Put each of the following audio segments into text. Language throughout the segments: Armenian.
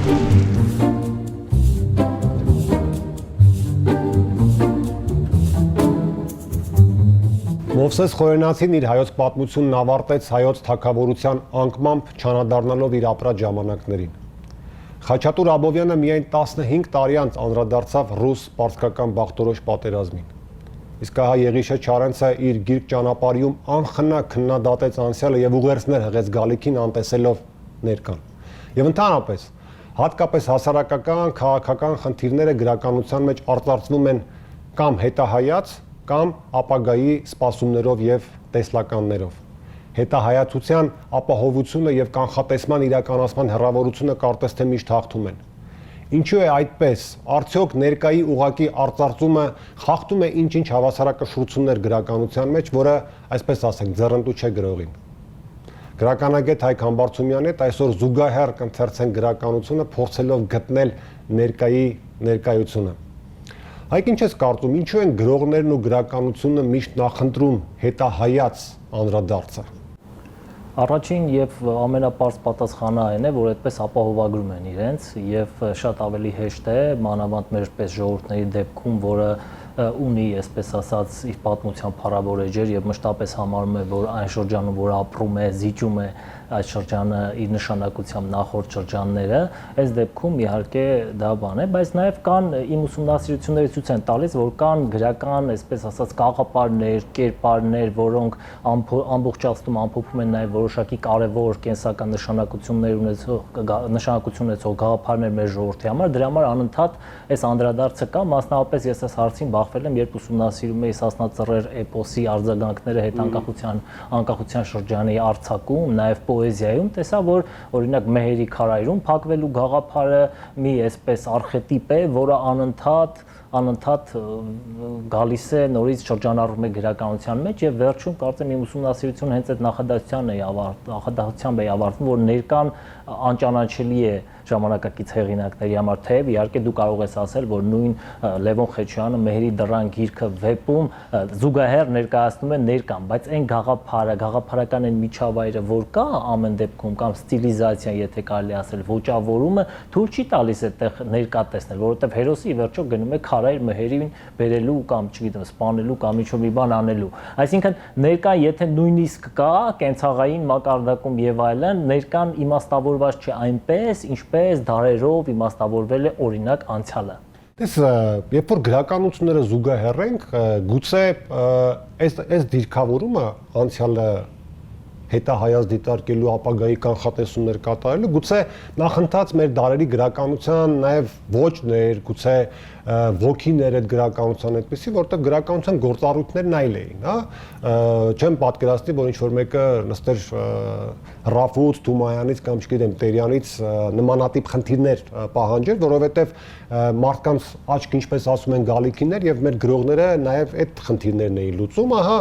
Մովսես Խոյենացին իր հայոց պատմությունն ավարտեց հայոց թագավորության անկմամբ չանադառնալով իր ապրած ժամանակներին։ Խաչատուր Աբովյանը միայն 15 տարի անց անդրադարձավ ռուս պարսկական բախտորոշ պատերազմին։ Իսկ ահա Եղիշե Չարենցը իր գիրք ճանապարհիում անխնա քննադատեց անցյալը եւ ուղերձներ հղեց գալիքին անտեսելով ներկան։ Եվ ընդհանրապես, հատկապես հասարակական, քաղաքական խնդիրները գրականության մեջ արծարծվում են կամ հետահայաց, կամ ապագայի սպասումներով եւ տեսլականներով։ Հետահայացության ապահովությունը եւ կանխատեսման իրականացման հեռավորությունը կարծես թե միշտ հաղթում են։ Ինչու է այդպես։ Արդյոք ներկայի ուղակի արծարծումը խախտում է ինչ-ինչ հավասարակշռություններ գրականության մեջ, որը, այսպես ասենք, ձեռնտու չէ գրողին։ Գրականագետ Հայկ Համբարձումյանի հետ այսօր զուգահեռ կընթերցեն գրականությունը, փորձելով գտնել ներկայի ներկայությունը։ Հայկ, ինչ ես կարծում, ինչու են գրողներն ու գրականությունը միշտ նախընտրում հետահայաց անդրադարձը։ Առաջին եւ ամենապարզ պատասխանը այն է, որ այդպես ապահովագրում են իրենց եւ շատ ավելի հեշտ է մանավանդ մեր պես ժողովուրդների դեպքում, որը ունի, այսպես ասած, իր պատմության փառավոր էջեր եւ մշտապես համարում է, որ այն շրջանում, որ ապրում է, զիջում է այդ շրջանը իր նշանակությամբ նախորդ շրջանները, այս դեպքում իհարկե դա բան է, բայց նաև կան իմ ուսումնասիրությունները ցույց են տալիս, որ կան գրական, այսպես ասած, գաղափարներ, կերպարներ, որոնք ամբողջացնում, ամփոփում են նաև որոշակի կարևոր կենսական նշանակություններ ունեցող գաղափարներ մեր ժողովրդի համար, դրա համար անընդհատ այս անդրադարձը կա, մասնավորապես ես այս հարցին բախվել եմ, երբ ուսումնասիրում էի Սասնա Ծռեր էպոսի արձագանքները հետանկախության շրջանի արձակում, նաև պոեզիայում տեսա, որ օրինակ Մեհերի քարայրում փակվելու գաղափարը մի այսպես արխետիպ է, որը անընդհատ գալիս է նորից շրջանառվում է գրականության մեջ եւ վերջում կարծեմ իմ ուսումնասիրությունը հենց այդ նախադասությամբ է ավարտվում, որ ներկան անճանաչելի է ժամանակակից հեղինակների համար, թեև իհարկե դու կարող ես ասել, որ նույն Լևոն Խեչյանը Մեհերի դռան գիրքը վեպում զուգահեռ ներկայացնում է ներկան, բայց այն գաղափարը, գաղափարական այն միջավայրը, որ կա ամեն դեպքում կամ ստիլիզացիան, եթե կարելի ասել, ոճավորումը թույլ չի տալիս այդտեղ ներկա տեսնել, որովհետև հերոսը ի վերջո գնում է քարայր Մեհերին բերելու կամ, չգիտեմ, սպանելու կամ ինչ-որ մի բան անելու։ Այսինքն ներկան, եթե նույնիսկ կա կենցաղային մակարդակում եւ այլն, ներկան իմաստավորված չէ այնպես, ինչպես դարերով իմաստավորվել է օրինակ անցյալը։ Տես, երբ որ գրականությունները զուգահեռ ենք, գուցե այս դիրքավորումը անցյալը հետահայաց դիտարկելու ապագայի կանխատեսումներ կատարելու, գուցե նախընթաց մեր դարերի գրականության նաև ոճներ, գուցե ոգիներ այդ գրականության այդպեսի, որտեղ գրականության գործառույթներն այլ էին, հա, չեմ պատկերացնի, որ ինչ-որ մեկը նստեր Ռաֆուց, Թումայանից կամ չգիտեմ Տերյանից նմանատիպ խնդիրներ պահանջեր, որովհետև մարդկանց աչք, ինչպես ասում են, գալիքիներ եւ մեր գրողները նաեւ այդ խնդիրներն էին լուծում, ահա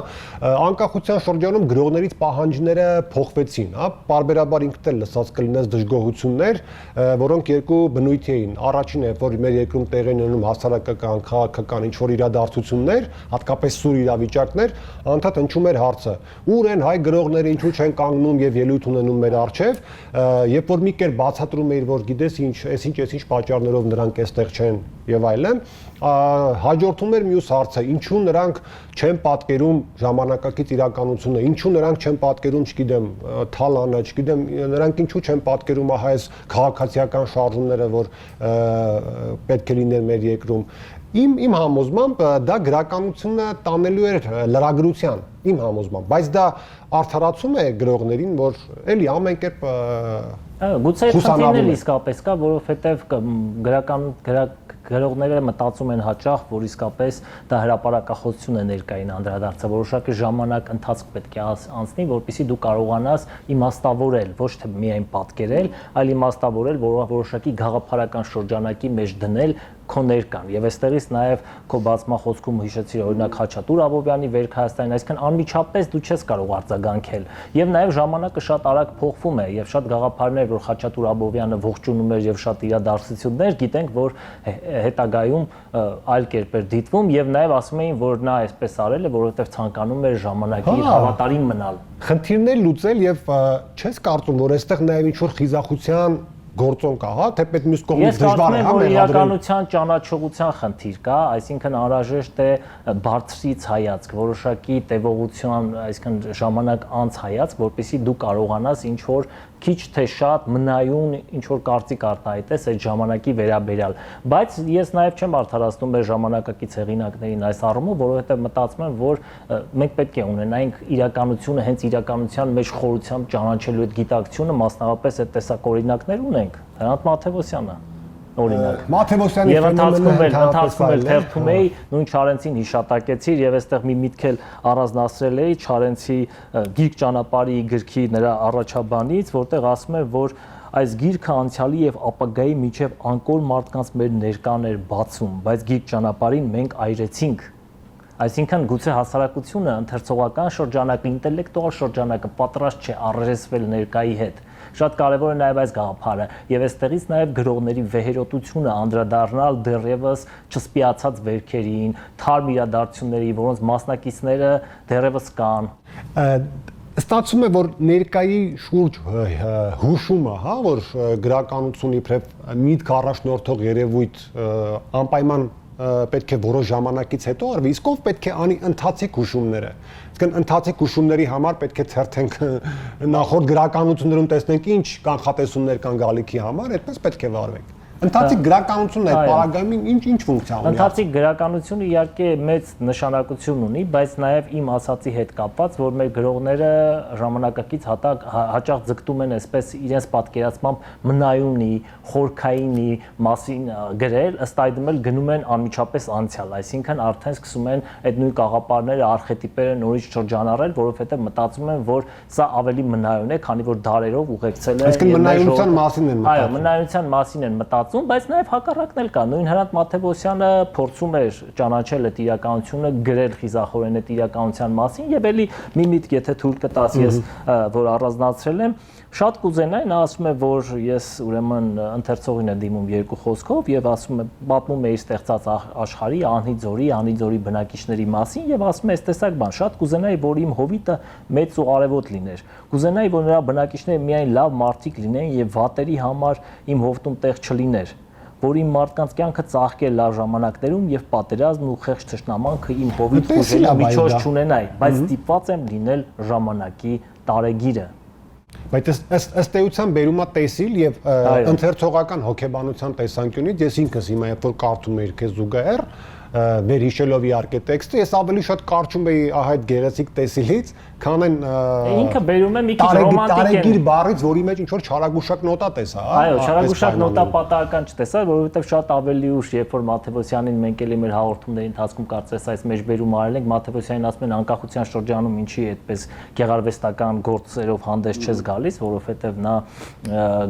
անկախության շրջանում գրողներից պահանջները փոխվեցին, հա, պարբերաբար ինքդ էլ լսած կլինես դժգոհություններ, որոնք երկու բնույթ էին։ Առաջինը, որ մեր երկրում տեղի ունենում հասարակական, քաղաքական ինչ-որ իրադարձություններ, հատկապես սուր իրավիճակներ, անդադ հնչում էր հարցը. ուր են հայ գրողները, ինչու չեն կանգնում եւ ելույթ ունենում մեր առջեւ, երբ որ մի կերպ բացատրում էիր, որ գիտես ինչ պատճառներով նրանք այստեղ չեն եւ այլն, հաջորդում էր մյուս հարցը, ինչու նրանք չեն պատկերում ժամանակակից իրականությունը, ինչու նրանք չեն պատկերում, չգիտեմ, Թալանը, չգիտեմ, նրանք ինչու չեն պատկերում ահա այս քաղաքացիական շարժումները, որ պետք է լինեն մեր երկրում։ Իմ համոզմամբ դա գրականությունը տանելու էր լրագրության, իմ համոզմամբ, բայց դա արդարացում է գրողներին, որ էլի ամեն կերպ գուցե խնդիրներ իսկապես կա, որովհետև գրողները մտածում են հաճախ, որ իսկապես դա հրապարակախոսություն է ներկային անդրադարձը, որոշակի ժամանակ ընթացք պետք է անցնի, որպեսզի դու կարողանաս իմաստավորել, ոչ թե միայն պատկերել, այլ իմաստավորել, որոշակի գաղափարական շրջանակի մեջ դնել քո ներկան։ Եվ այստեղից նաև քո բացմախոսքում հիշեցիր օրինակ Խաչատուր Աբովյանի Վերք Հայաստանին, այսինքն անմիջապես դու չես կարող արձագանքել։ Եվ նաև ժամանակը շատ արագ փոխվում է եւ շատ գաղափարներ, որ Խաչատուր Աբովյանը ողջունում էր եւ շատ իրադարձություններ, գիտենք, որ հետագայում այլ կերպ էր դիտվում եւ նաև ասում էին, որ նա այսպես արել է, որովհետեւ ցանկանում էր ժամանակի հավատարիմ մնալ։ Խնդիրներ լուծել եւ չես կարծում, որ այստեղ նաև ինչ որ խիզախության գործոն կա, հա, թեպետ մյուս կողմից Ես դժվար է, կարծում եմ, հա, որ մեղադրել։ իրականության ճանաչողության խնդիր կա, այսինքն անհրաժեշտ է բարձրից հայացք, որոշակի տևողության, այսինքն ժամանակ անց հայացք, որպեսզի դու կարողանաս ինչ որ քիչ թե շատ մնայուն ինչ որ կարծիք արտահայտես այդ ժամանակի վերաբերյալ, բայց ես նաև չեմ արդարացնում մեր ժամանակակից հեղինակներին այս առումով, որովհետև մտածում եմ, որ մենք պետք է ունենայինք իրականությունը հենց իրականության մեջ խորությամբ ճանաչելու այդ գիտակցությունը, մասնավորապես այդ տեսակ օրինակներ ունենք, Հրանտ Մաթևոսյանը օրինակ Մաթևոսյանի եւ ընթացքում ֆենոմենը թերթում էի նույն Չարենցին հիշատակեցիր եւ այստեղ մի միտք էլ առանձնացրել էի Չարենցի գիրք ճանապարհի գրքի նրա առաջաբանից, որտեղ ասում է, որ այս գիրքը անցյալի եւ ապագայի միջև անկոր մարդկանց մեր ներկան էր բացում, բայց գիրք ճանապարհին մենք այրեցինք։ Այսինքն գուցե հասարակությունը ընթերցողական շրջանակը, ինտելեկտուալ շրջանակը պատրաստ չէ առերեսվել ներկայի հետ։ Շատ կարևոր է նաև այս գաղափարը եւ այստեղից նաև գրողների վեհերոտությունը անդրադառնալ դեռևս չսպիացած վերքերին, թարմ իրադարձությունների, որոնց մասնակիցները դեռևս կան։ Ստացվում է, որ ներկայի շուրջ հուշումը, հա, որ գրականություն իբրև միտք առաջնորդող երևույթ անպայման պետք է որոշ ժամանակից հետո արվի, իսկ ով պետք է անի ընթացիկ հուշումները։ Իսկ ընթացիկ հուշումների համար պետք է ցերթենք նախորդ գրականություններում տեսնենք ինչ կանխատեսումներ կան գալիքի համար, այդպես պետք է վարվենք։ Ընթացիկ գրականությունն այդ պարագայում ինչ ֆունկցիա ունի։ Ընթացիկ գրականությունը իհարկե մեծ նշանակություն ունի, բայց նաև իմ ասացի հետ կապված, որ մեր գրողները ժամանակակից հաճախ ձգտում են այսպես իրենց պատկերացմամբ մնայունի, խորքայինի մասին գրել, ըստ այդմ էլ գնում են անմիջապես անցյալ, այսինքն արդեն սկսում են այդ նույն կաղապարները, արխետիպերը նորից շրջանառել, որովհետև մտածում են, որ սա ավելի մնայուն է, քանի որ դարերով ուղեկցել է։ Այսինքն մնայունության մասին են մտածում։ Այո, մնայունության մասին են մտածում, բայց նաև հակառակն էլ կա։ Նույն Հրանտ Մաթևոսյանը փորձում էր ճանաչել այդ իրականությունը, գրել խիզախորեն այդ իրականության մասին եւ էլի մի միտք, եթե թույլ կտաս, ես որ առանձնացրել եմ, շատ կուզենայի, նա ասում է, որ ես ուրեմն ընթերցողին եմ դիմում երկու խոսքով եւ ասում է, պատմում է իր ստեղծած աշխարհի, Անհի ձորի բնակիչների մասին եւ ասում է, այս տեսակ բան, շատ կուզենայի, որ իմ հովիտը մեծ ու արևոտ լիներ։ Կուզենայի, որ նրա բնակիչները միայն լավ մարդիկ լինեին եւ վատերի համար իմ հովտում տեղ չլիներ, որ իմ մարդկանց կյանքը ծաղկեր լավ ժամանակներում եւ պատերազմն ու խեղճ թշնամանքը իմ հովիտ ուժելու միջոց չունենայի, բայց ստիպված եմ լինել ժամանակի տարեգիրը։ Բայց ըստ էության բերում է տեսիլ եւ ընթերցողական հոգեբանության տեսանկյունից ես ինքս հիմա երբ որ կարդում եի քեզ զուգահեռ վերհիշելով իհարկե տեքստը, ես ավելի շատ կարճում էի այդ գեղեցիկ տեսիլից, քան այն ինքը բերում է մի քիչ ռոմանտիկ է։ Տարեգիր բառից, որի մեջ ինչ որ չարագուշակ նոտա տեսա, հա։ Այո, չարագուշակ նոտա պատահական չտեսա, որովհետև շատ ավելի ուշ, երբ որ Մաթևոսյանին մենք էլի մեր հաղորդումների ընթացքում կարծես այս մեջբերում արել ենք, Մաթևոսյանին ասում են անկախության շրջանում ինչի այդպես գեղարվեստական գործերով հանդես չես գալիս, որովհետև նա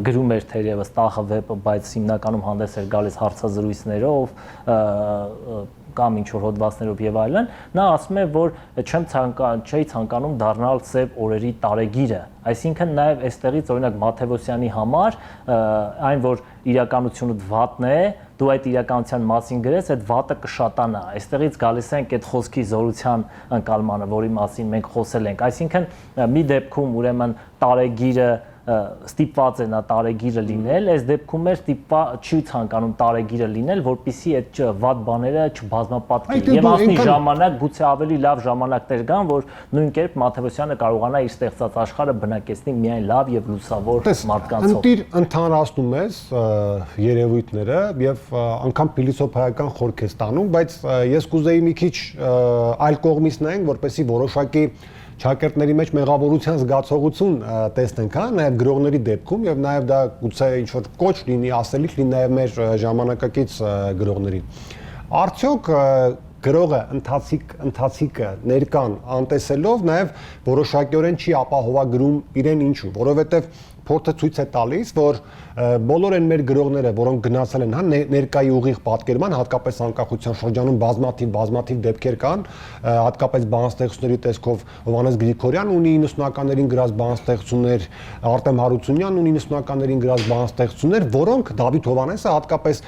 գրում էր թերևս տախը վեպը, բայց հիմնականում հանդես էր գալիս հարցազրույցներով, կամ ինչ որ հոդվածներով եւ այլն, նա ասում է, որ չէի ցանկանում դառնալ սև օրերի տարեգիրը, այսինքն նաեւ այստեղից օրինակ Մաթևոսյանի համար այն որ իրականությունը վատն է, դու այդ իրականության մասին գրես, այդ վատը կշատանա, այստեղից գալիս ենք այդ խոսքի զորության ընկալմանը, որի մասին մենք խոսել ենք, այսինքն մի դեպքում ուրեմն տարեգիրը ստիպված է նա տարեգիրը լինել, այս դեպքում էր չի ցանկանում տարեգիրը լինել, որպեսզի այդ վատ բաները չբազմապատկի եւ ասնի ժամանակ գուցե ավելի լավ ժամանակներ գան, որ նույն կերպ Մաթևոսյանը կարողանա իր ստեղծած աշխարհը բնակեցնի միայն լավ եւ լուսավոր մարդկանցով։ Ընտիր ընդհանրացնում ես երևույթները եւ անգամ փիլիսոփայական խորք ես տանում, բայց ես կուզեի մի քիչ այլ կողմից նայենք, որպեսզի որոշակի Չակերտների մեջ մեղավորության զգացողություն տեսնենք, հա, նաև գրողների դեպքում եւ նաև դա գուցե ինչ որ կոչ լինի, ասելիք լինի նաև մեր ժամանակակից գրողներին։ Արդյոք գրողը ընթացիկը ներկան անտեսելով նաև որոշակիորեն չի ապահովագրում իրեն ինչու, որովհետեւ փորձը ցույց է տալիս, որ բոլոր այն մեր գրողները, որոնք գնացել են հա ներկայի ուղիղ պատկերման, հատկապես անկախության շրջանում բազմաթիվ դեպքեր կան, հատկապես բանաստեղծությունների տեսքով Հովհաննես Գրիգորյան ունի 90-ականներին գրած բանաստեղծություններ, Արտեմ Հարությունյանն ունի 90-ականներին գրած բանաստեղծություններ, որոնք Դավիթ Հովհաննեսը հատկապես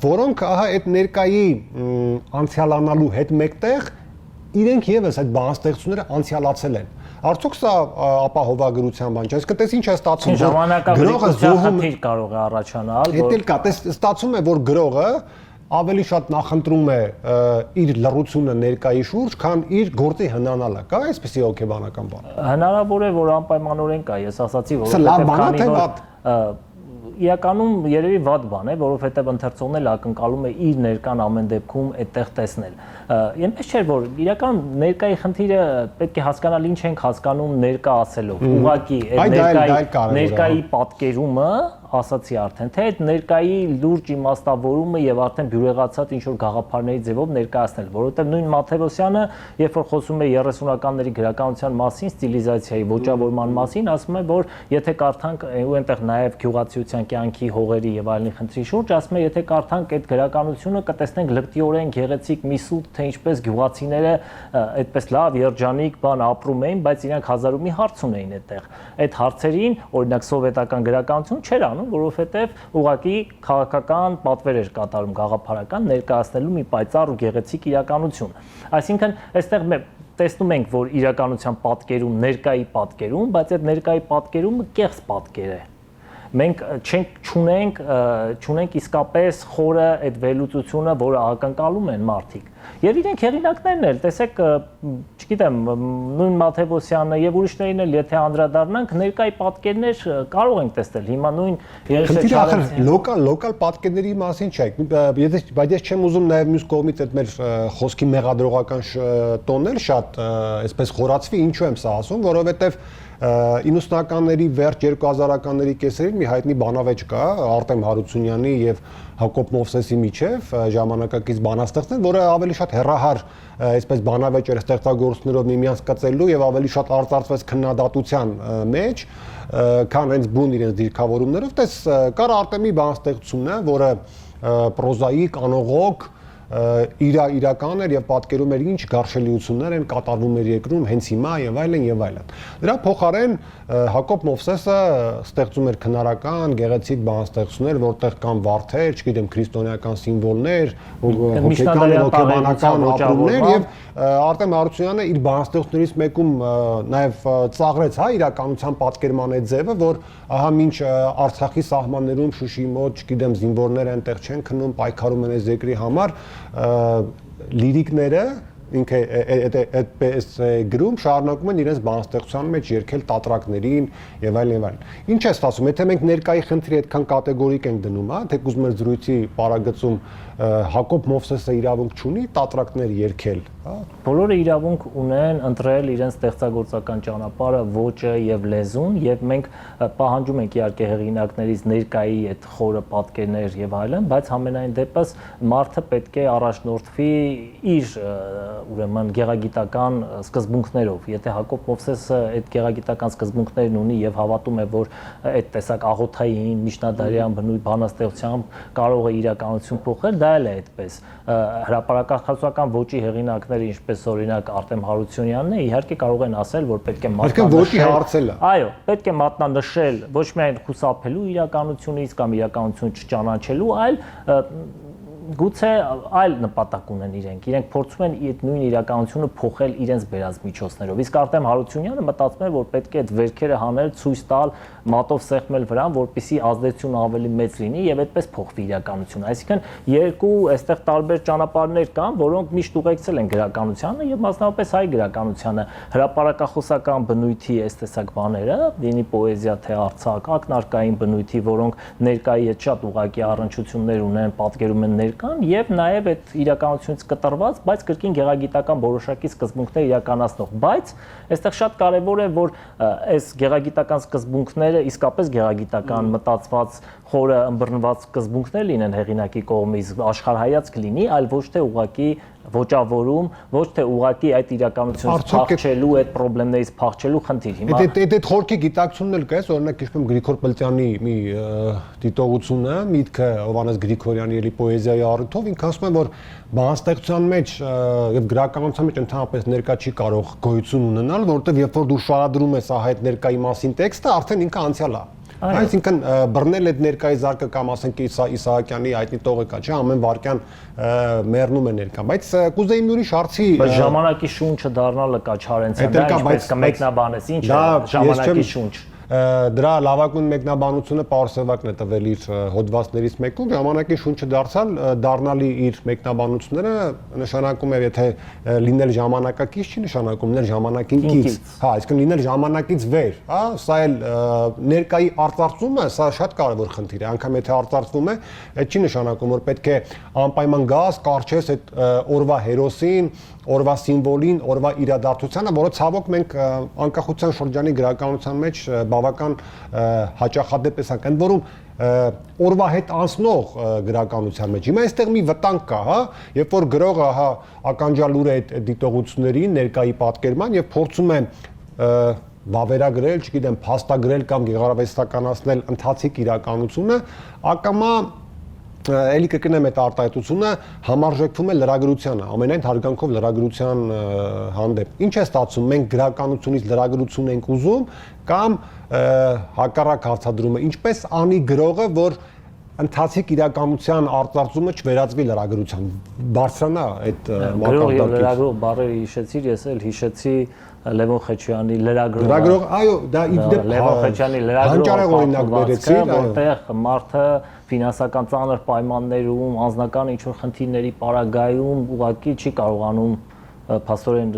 որոնք ահա այդ ներկայի անցյալանալու հետ մեկտեղ իրենք եւս այդ բանաստեղծությունները անցյալացել են։ Արդյոք սա ապահովագրության բան չէ։ Այսինքն տես ինչ է ստացվում, ժամանակագրության խնդիր կարող է առաջանալ, որ դա էլ կա, տես ստացվում է, որ գրողը ավելի շատ նախընտրում է իր լռությունը ներկայի շուրջ, քան իր գործի հնանալը։ Կա այսպեսի հոգեբանական բան։ Հնարավոր է, որ անպայմանորեն կա, ես ասացի, որ իրականում երևի վատ բան է, որովհետև ընթերցողն էլ ակնկալում է իր ներկան ամեն դեպքում այդտեղ տեսնել։ Այնպես չէ, որ իրականում ներկայի խնդիրը պետք է հասկանալ ինչ ենք հասկանում ներկա ասելով։ Ուղղակի այդ ներկայի պատկերումը ասացի արդեն, թե այդ ներկայի լուրջ իմաստավորումը եւ արդեն բյուրեղացած ինչ որ գաղափարների ձևով ներկայացնել, որովհետեւ նույն Մաթեոսյանը, երբ որ խոսում է 30-ականների գրականության մասին, ստիլիզացիայի, ոճավորման մասին, ասում է, որ եթե կարդանք ու այնտեղ նաեւ գյուղացիության կյանքի հողերի եւ այլնի խնդրի շուրջ, ասում է, եթե կարդանք այդ գրականությունը, կտեսնենք լկտիորեն գեղեցիկ մի սուտ, թե ինչպես գյուղացիները այդպես լավ երջանիկ բան ապրում էին, բայց իրանք հազար ու մի հարց ունեին այդտեղ։ Այդ հարցերին, օրինակ սովետական գրականություն չէր անում, որովհետև ուղղակի քաղաքական պատվեր էր կատարում գաղափարական ներկայացնելու մի պայծառ ու գեղեցիկ իրականություն։ Այսինքն, այստեղ տեսնում ենք, որ իրականության պատկերում, ներկայի պատկերում, բայց այդ ներկայի պատկերումը կեղծ պատկեր է։ Մենք չունենք իսկապես խորը այդ վերլուծությունը, որը ակնկալում են մարդիկ։ Եվ իրենք հեղինակներն էլ, տեսեք, չգիտեմ, նույն Մաթեոսյանը եւ ուրիշներին էլ եթե անդրադառնանք, ներկայի պատկերներ կարող ենք տեսնել։ Հիմա նույն լոկալ պատկերների մասին չէ, բայց ես չեմ ուզում նաեւ մյուս կողմից այդ մեր խոսքի մեղադրողական տոններ շատ այսպես խորացվի, ինչու եմ սա ասում, որովհետեւ 90-ականների վերջ 2000-ականների կեսերին մի հայտնի բանավեճ կա Արտեմ Հարությունյանի եւ Հակոբ Մովսեսի միջև ժամանակակից բանաստեղծներ, որը ավելի շատ հերահար այսպես բանավեճեր ստեղծագործություններով միմյանց կծելու եւ ավելի շատ արծարծվեց քննադատության մեջ, քան հենց բուն իրենց դիրքավորումներով։ Տես կար Արտեմի բանաստեղծությունը, որը պրոզայիկ, անողոք իրական էր եւ պատկերում էր ինչ գարշելիություններ են կատարվում էր երկրում հենց հիմա եւ այլն եւ այլն։ Դրա փոխարեն Հակոբ Մովսեսը ստեղծում էր քնարական, գեղեցիկ բանաստեղծություններ, որտեղ կան վարդեր, չգիտեմ, քրիստոնեական սիմվոլներ, հոգեկան եւ հոգեբանական ապրումներ եւ Արտեմ Հարությունյանը իր բանաստեղծություններից մեկում նաեւ ծաղրեց հա իրականության պատկերման այդ ձևը, որ ահա մինչ Արցախի սահմաններում Շուշիի մոտ, չգիտեմ, զինվորները այնտեղ չեն քնում, պայքարում են այս երկրի համար, լիրիկները ինքը այդպես գրում շարունակում են իրենց բանաստեղծության մեջ երգել տատրակներին եւ այլն եւ այլն։ Ինչ է ստացվում, եթե մենք ներկայի խնդրի այդքան կատեգորիկ ենք դնում, հա, թեկուզ մեր զրույցի պարագծում Հակոբ Մովսեսը իրավունք չունի տատրակներ երգել, հա։ Բոլորը իրավունք ունեն ընտրել իրենց ստեղծագործական ճանապարհը, ոճը եւ լեզուն, եւ մենք պահանջում ենք իհարկե հեղինակներից ներկայի այդ խորը պատկերներ եւ այլն, բայց համենայն դեպս մարդը պետք է առաջնորդվի իր ուրեմն գեղագիտական սկզբունքներով։ Եթե Հակոբ Մովսեսը այդ գեղագիտական սկզբունքներն ունի եւ հավատում է, որ այդ տեսակ աղոթային, միջնադարյան բնույթ բանաստեղծությամբ կարող է իրականություն փոխել, դա էլ է այդպես։ Հրապարակախոսական ոճի հեղինակները, ինչպես օրինակ Արտեմ Հարությունյանն է, իհարկե կարող են ասել, որ պետք է մատնանշել։ Այո, պետք է մատնանշել ոչ միայն խուսափելու իրականությունից կամ իրականություն չճանաչելու, այլ գուցե այլ նպատակ ունեն իրենք փորձում են այդ նույն իրականությունը փոխել իրենց բերած միջոցներով։ Իսկ Արտեմ Հարությունյանը մտածում է, որ պետք է այդ վերքերը հանել, ցույց տալ, մատով սեղմել վրան, որպեսզի ազդեցությունը ավելի մեծ լինի եւ այդպես փոխվի իրականությունը։ Այսինքն երկու այստեղ տարբեր ճանապարհներ կան, որոնք միշտ ուղեկցել են գրականությանը եւ մասնավորապես հայ գրականությանը։ Հրապարակախոսական բնույթի այս տեսակ բաները, լինի պոեզիա թե արձակ, ակնարկային բնույթի, որոնք ներկայի հետ շատ ուղղակի առնչություններ ունեն, պատկերում են եւ նաեւ այդ իրականությունից կտրված, բայց կրկին գեղագիտական որոշակի սկզբունքներ իրականացնող, բայց այստեղ շատ կարեւոր է, որ այս գեղագիտական սկզբունքները իսկապես գեղագիտական մտածված, խորը ըմբռնված սկզբունքներ լինեն հեղինակի կողմից, աշխարհայացք լինի, այլ ոչ թե ուղղակի ոճավորում, ոչ թե ուղղակի այդ իրականությունից փախչելու, այդ խնդիրներից փախչելու խնդիր։ Հիմա այդ խորքի գիտակցությունն էլ կա, օրինակ իշխում Գրիգոր Պլտյանի մի դիտողությունը, միտքը Հովհաննես Գրիգորյանի էլի պոեզիայի առիթով, ինքը ասում է, որ բանաստեղծության մեջ եւ գրականության մեջ ընդհանրապես ներկա չի կարող գոյություն ունենալ, որովհետեւ երբ որ դու շարադրում ես ահա այդ ներկայի մասին տեքստը, արդեն ինքը անցյալ է։ Այսինքն բռնել այդ ներկայի զարկը կամ ասենք Իսահակյանի հայտնի տողը կա, չէ, ամեն վարքյան մեռնում է ներկան, բայց կուզեի մի ուրիշ հարցի բայց ժամանակի շունչը դառնալը կա Չարենցյան, դա ինչպես կմեկնաբանես, ինչ է ժամանակի շունչ։ Դրա լավագույն մեկնաբանությունը Պարոն Սևակն է տվել իր հոդվածներից մեկում, ժամանակի շունչը դառնալի իր մեկնաբանությունները նշանակում է, եթե լինել ժամանակակից չի նշանակում լինել ժամանակին կից, հա, այսինքն լինել ժամանակից վեր, հա, սա էլ ներկայի արծարծումը, սա շատ կարևոր խնդիր է, անգամ եթե արծարծվում է, այդ չի նշանակում, որ պետք է անպայման գաս, կարճես այդ օրվա հերոսին, օրվա սիմվոլին, օրվա իրադարձությանը, որը ցավոք մենք անկախության շրջանի գրականության մեջ բավական հաճախադեպ ենք, ընդ որում օրվա հետ անցնող գրականության մեջ։ Հիմա այստեղ մի վտանգ կա, հա, երբ որ գրողը հա ականջալուր է այդ դիտողություններին, ներկայի պատկերման եւ փորձում է վավերագրել, չգիտեմ, փաստագրել կամ գեղարվեստականացնել ընթացիկ իրականությունը, ակամա էլի կրկնեմ այդ արտահայտությունը համարժեքվում է լրագրությանը, ամենայն հարգանքով լրագրության հանդեպ։ Ինչ է ստացվում, մենք գրականությունից լրագրություն ենք ուզում կամ հակառակ հարցադրումը, ինչպես անի գրողը, որ ընթացիկ իրականության արտարծումը չվերածվի լրագրության, բարձրանա այդ գրող եւ լրագրող բառերը հիշեցիր, ես էլ հիշեցի Լևոն Խեչյանի լրագրող, այո, դա իդեպ Լևոն Խեչյանի լրագրող օրինակ բերեցի, որտեղ մարդը ֆինանսական ծանր պայմաններում, անձնական ինչ-որ խնդիրների պարագայում ուղղակի չի կարողանում փաստորեն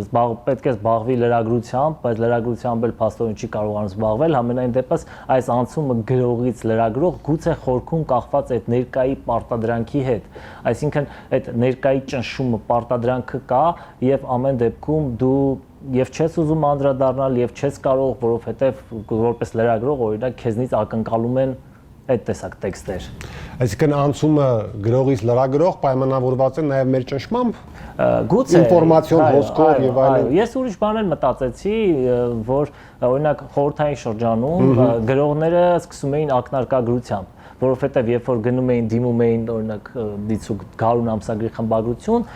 պետք է զբաղվի լրագրությամբ, բայց լրագրությամբ էլ փաստորեն չի կարողանում զբաղվել, համենայն դեպս այս անցումը գրողից լրագրող գուցե խորքում կախված այդ ներկայի պարտադրանքի հետ, այսինքն այդ ներկայի ճնշումը պարտադրանքը կա եւ ամեն դեպքում դու եւ չես ուզում անդրադառնալ եւ չես կարող, որովհետեւ որպես լրագրող օրինակ քեզնից ակնկալում են այդ տեսակ տեքստեր։ Այսինքն անցումը գրողից լրագրող պայմանավորված է նաև մեր ճնշմամբ, գուցե ինֆորմացիոն հոսքով եւ այլն։ Ես ուրիշ բան էլ մտածեցի, որ օրինակ խորհրդային շրջանում գրողները սկսում էին ակնարկագրությամբ, որովհետև երբ որ գնում էին դիմում էին օրինակ դիցուկ Գարուն ամսագրի խմբագրություն,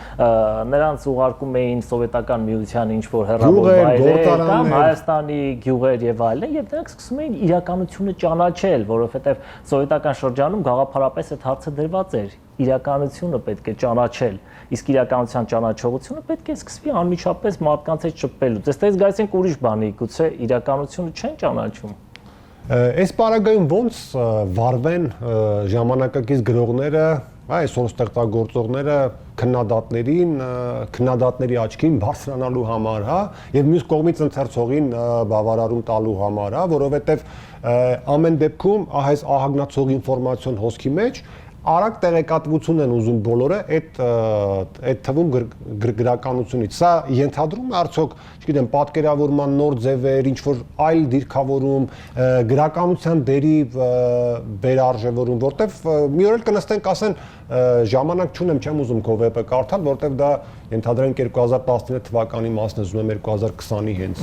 նրանց ուղարկում էին սովետական միության ինչ-որ հեռավոր վայրեր կամ Հայաստանի գյուղեր եւ այլն, եւ նրանք սկսում էին իրականությունը ճանաչել, որովհետև սովետական շրջանում գաղափարապես այդ հարցը դրված էր։ Իրականությունը պետք է ճանաչել, իսկ իրականության ճանաչողությունը պետք է սկսվի անմիջապես մարդկանց հետ շփվելուց։ Այստեղից գալիս ենք ուրիշ բանի, գուցե իրականությունը չեն ճանաչում։ Այս պարագայում ոնց վարվեն ժամանակակից գրողները, այսօր ստեղծագործողները քննադատներին, քննադատների աչքին բարձրանալու համար, հա, եւ մյուս կողմից ընթերցողին բավարարում տալու համար, հա, որովհետեւ ամեն դեպքում այս ահագնացող ինֆորմացիոն հոսքի մեջ արագ տեղեկատվություն են ուզում բոլորը այդ թվում գրականությունից։ Սա ենթադրում է արդյոք, չգիտեմ, պատկերավորման նոր ձևեր, ինչ որ այլ դիրքավորում, գրականության դերի վերարժևորում, որտեվ մի օր էլ կնստենք ասեն ժամանակ չունեմ, չեմ ուզում քո վեպը կարդալ, որտեվ դա ենթադրենք 2019 թվականի մասն է, ուզում եմ 2020-ի հենց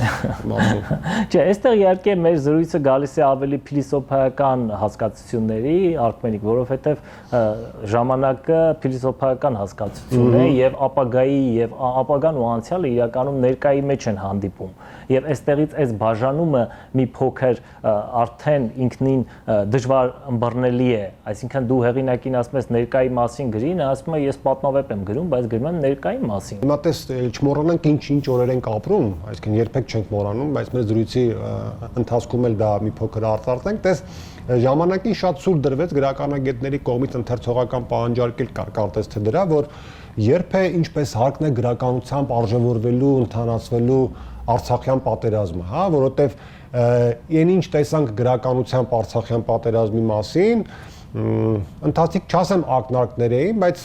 մասով։ Չէ, այստեղ իհարկե մեր զրույցը գալիս է ավելի փիլիսոփայական հասկացությունների, Արքմենիկ, որովհետև ժամանակը փիլիսոփայական հասկացություն է եւ ապագայի եւ ապագան ու անցյալը իրականում ներկայի մեջ են հանդիպում եւ այստեղից այս բաժանումը մի փոքր արդեն ինքնին դժվար ըմբռնելի է, այսինքն դու հեղինակին ասում ես ներկայի մասին գրի, նա ասում է ես պատմավեպ եմ գրում, բայց գրում եմ ներկայի մասին։ Հիմա տես չմոռանանք ինչ օրեր ենք ապրում, այսինքն երբեք չենք մոռանում, բայց մեր զրույցի ընթացքում էլ դա մի փոքր արտարտենք, տես ժամանակին շատ սուր դրվեց գրականագետների կողմից ընթերցողական պահանջարկել կար, կարծես թե դրա, որ երբ է ինչպես հարկն է գրականությամբ արժևորվելու, ընդհանրացվելու Արցախյան պատերազմը, հա, որովհետև այնինչ տեսանք գրականությամբ Արցախյան պատերազմի մասին, ընթացիկ չասեմ ակնարկներ էին, բայց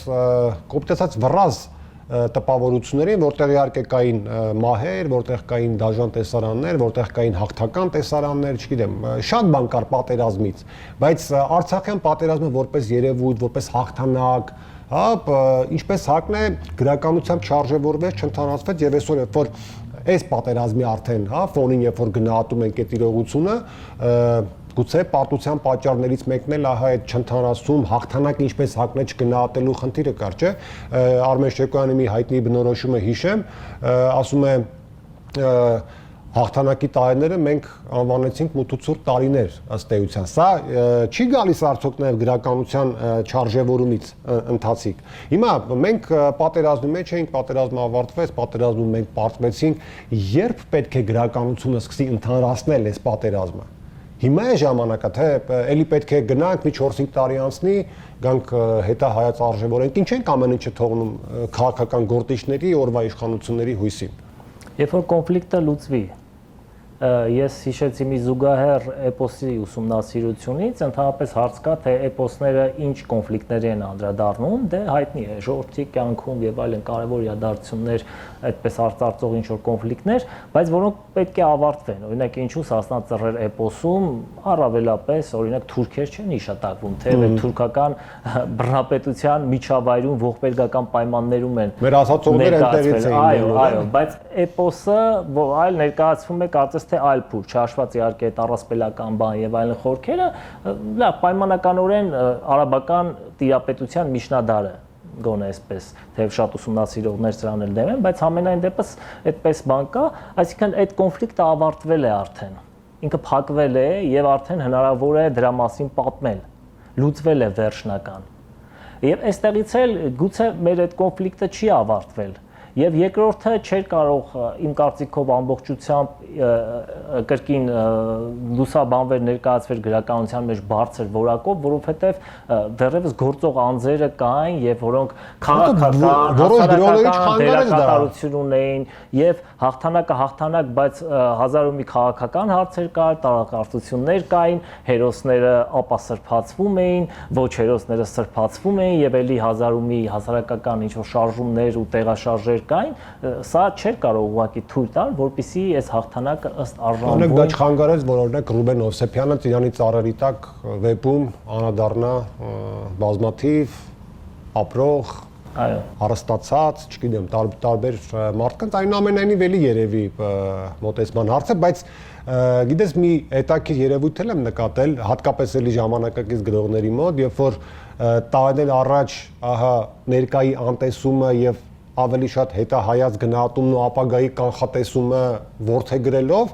կոպտեցած վռազ տպավորություններ էին, որտեղ իհարկե կային մահեր, որտեղ կային դաժան տեսարաններ, որտեղ կային հաղթական տեսարաններ, չգիտեմ, շատ բան կար պատերազմից, բայց Արցախյան պատերազմը որպես երևույթ, որպես հաղթանակ, հա, ինչպես հակն է գրականությամբ չարժևորվեց, չընդհանրացվեց եւ այսօր երբ որ այս պատերազմի արդեն, հա, ֆոնին երբ որ գնահատում ենք այդ իրողությունը, գուցե պատմության պատճառներից մեկն էլ ահա այդ չընդհանրացում հաղթանակը ինչպես հակն է չգնահատելու խնդիրը կար, չէ։ Արմեն Շեկոյանի մի հայտնի բնորոշումը հիշեմ, ասում է հաղթանակի տարիները մենք անվանեցինք մութուցուր տարիներ ըստ էության։ Սա չի գալիս արդյոք նաև գրականության չարժևորումից ընթացիկ։ Հիմա մենք պատերազմի մեջ էինք, պատերազմը ավարտվեց, պատերազմում մենք պարտվեցինք, երբ պետք է գրականությունը սկսի ընդհանրացնել այս պատերազմը։ Հիմա է ժամանակը, թե էլի պետք է գնանք, մի 4-5 տարի անցնի, գանք հետահայաց արժևորենք, ինչ ենք ամեն ինչը թողնում քաղաքական գործիչների, օրվա իշխանությունների հույսին։ Երբ որ կոնֆլիկտը լուծվի, ես հիշեցի մի զուգահեռ էպոսի ուսումնասիրությունից, ընդհանրապես հարց կա, թե էպոսները ինչ կոնֆլիկտների են անդրադառնում, դե հայտնի է ժողովրդի կյանքում եւ այլն կարևոր իրադարձություններ, այդպես արծարծող ինչ-որ կոնֆլիկտներ, բայց որոնք պետք է ավարտվեն։ Օրինակ, ինչու Սասնա ծռեր էպոսում առավելապես, օրինակ, թուրքեր չեն հիշատակվում, թե թուրքական բռնապետության միջավայրում ողբերգական պայմաններում են։ Մեր ասածողները այնտեղից էին։ Այո, բայց էպոսը այլ ներկայացվում է կարծես թե այլ փուլ, չհաշված իհարկե այդ առասպելական բան եւ այլն խորքերը, լավ պայմանականորեն արաբական տիրապետության միջնադարը գոնե այսպես, թեև շատ ուսումնասիրողներ սրան էլ դեմ են, բայց ամենայն դեպս այդպես բան կա, այսինքն այդ կոնֆլիկտը ավարտվել է արդեն, ինքը փակվել է եւ արդեն հնարավոր է դրա մասին պատմել, լուծվել է վերջնական։ Եվ այստեղից էլ գուցե մեր այդ կոնֆլիկտը չի ավարտվել։ Եվ երկրորդը չէր կարող իմ կարծիքով ամբողջությամբ կրկին լուսաբանվել ներկայացվել գրականության մեջ բարձր որակով, որովհետև դեռևս գործող անձերը կային եւ որոնք քաղաքական դերակատարություն ունեին եւ հաղթանակ, բայց հազար ու մի քաղաքական հարցեր կար, տարակարծություններ կային, հերոսները ապասրբացվում էին, ոչ հերոսները սրբացվում էին եւ էլի հազար ու մի հասարակական ինչ-որ շարժումներ ու տեղաշարժեր կային, սա չէր կարող ուղղակի թույլ տալ, որպեսզի այս հաղթանակը ըստ արժանվող։ Օրինակ դա չխանգարեց, որ օրինակ Ռուբեն Հովսեփյանը Ծիրանի ծառերի տակ վեպում անադառնա բազմաթիվ ապրող, այո, հարստացած, չգիտեմ, տարբեր մարդկանց, այնուամենայնիվ էլի երևի մոտեցման հարց է, բայց գիտես մի հետաքրքիր երևույթ եմ նկատել, հատկապես էլի ժամանակակից գրողների մոտ, երբ որ տարիներ առաջ ահա ներկայի անտեսումը եւ ավելի շատ հետահայաց գնահատումն ու ապագայի կանխատեսումը ворթեգրելով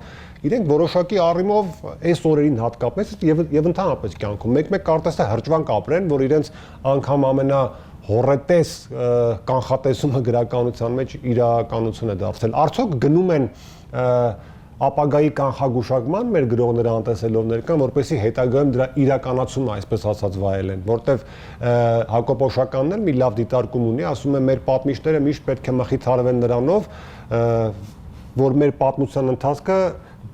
իրենք որոշակի առումով այս օրերին հատկապես եւ ընդհանրապես կյանքում մեկ-մեկ կարծես թե հրճվանք ապրեն, որ իրենց անգամ ամենա հորետես կանխատեսումը գրականության մեջ իրականություն է դարձել։ Արդյոք գնում են ապագայի կանխագուշակման մեր գրողները անտեսելով ներկան, որպեսզի հետագայում դրա իրականացումը, այսպես ասած, վայելեն, որտեվ Հակոբ Օշականն էլ մի լավ դիտարկում ունի, ասում է մեր պատմիչները միշտ պետք է մխիթարվեն նրանով, որ մեր պատմության ընթացքը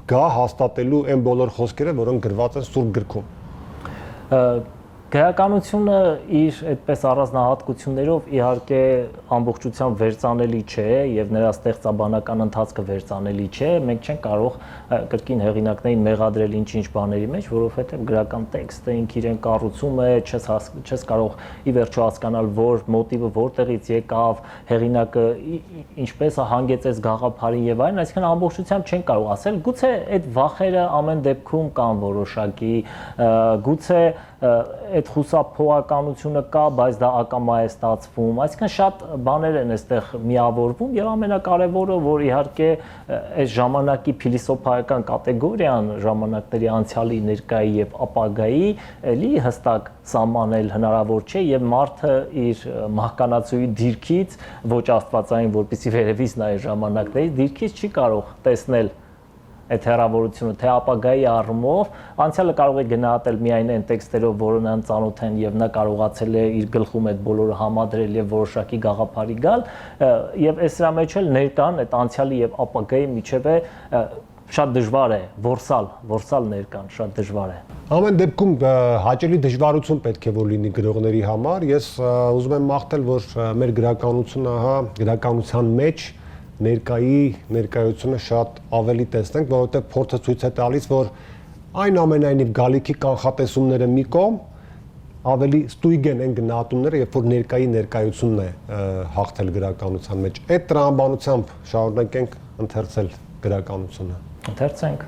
գա հաստատելու այն բոլոր խոսքերը, որոնք գրված են Սուրբ գրքում։ Գրականությունը իր այդպես առանձնահատկություններով իհարկե ամբողջությամբ վերծանելի չէ եւ նրա ստեղծաբանական ընթացքը վերծանելի չէ, մենք չենք կարող կրկին հեղինակներին մեղադրել ինչ-ինչ բաների մեջ, որովհետեւ գրական տեքստը ինքը իրեն կառուցում է, չես կարող ի վերջո հասկանալ, որ մոտիվը որտեղից եկավ, հեղինակը ինչպես հանգեցեց գաղափարին եւ այլն, այսինքն ամբողջությամբ չենք կարող ասել, գուցե այդ վախերը ամեն դեպքում կան որոշակի, գուցե այդ խուսափողականությունը կա, բայց դա ակամա է ստացվում, այսինքն շատ բաներ են այստեղ միավորվում եւ ամենակարևորը, որ իհարկե այս ժամանակի փիլիսոփայական կատեգորիան, ժամանակների անցյալի, ներկայի եւ ապագայի էլի հստակ սահմանել հնարավոր չէ եւ մարդը իր մահկանացուի դիրքից, ոչ աստվածային, որպեսզի վերևից նայ ժամանակների դիրքից չի կարող տեսնել այդ հեռավորությունը, թե ապագայի առումով, անցյալը կարող է գնահատել միայն այն տեքստերով, որոնք նրան ծանոթ են եւ նա կարողացել է իր գլխում այդ բոլորը համադրել եւ որոշակի գաղափարի գալ, եւ այս դրա մեջ էլ ներկան այդ անցյալի եւ ապագայի միջև է շատ դժվար է, որսալ ներկան, շատ դժվար է։ Ամեն դեպքում հաճելի դժվարություն պետք է որ լինի գրողների համար, ես ուզում եմ մաղթել, որ մեր գրականությունը, ահա, գրականության մեջ ներկայությունը շատ ավելի տեսնենք, որովհետև փորձը ցույց է տալիս, որ այնուամենայնիվ գալիքի կանխատեսումները մի կողմ, ավելի ստույգ են գնահատումները, երբ որ ներկայությունն է հաղթել գրականության մեջ։ Այդ տրամաբանությամբ շարունակենք ընթերցել գրականությունը։ Ընթերցենք։